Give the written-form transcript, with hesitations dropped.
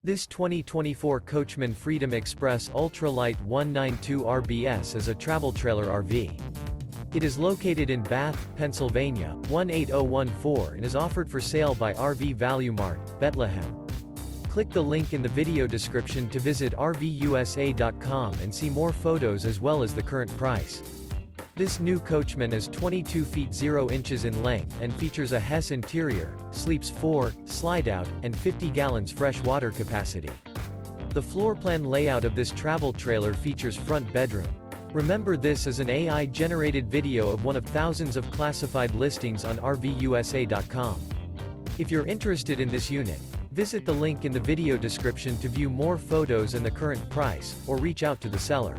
This 2024 Coachmen Freedom Express Ultra Lite 192 RBS is a travel trailer RV. It is located in Bath, Pennsylvania, 18014 and is offered for sale by RV Value Mart, Behtlehem. Click the link in the video description to visit RVUSA.com and see more photos as well as the current price. This new Coachman is 22 feet 0 inches in length and features a Hess interior, sleeps 4, Slideout, and 50 gallons fresh water capacity. The floor plan layout of this travel trailer features front bedroom. Remember, this is an AI-generated video of one of thousands of classified listings on RVUSA.com. If you're interested in this unit, visit the link in the video description to view more photos and the current price, or reach out to the seller.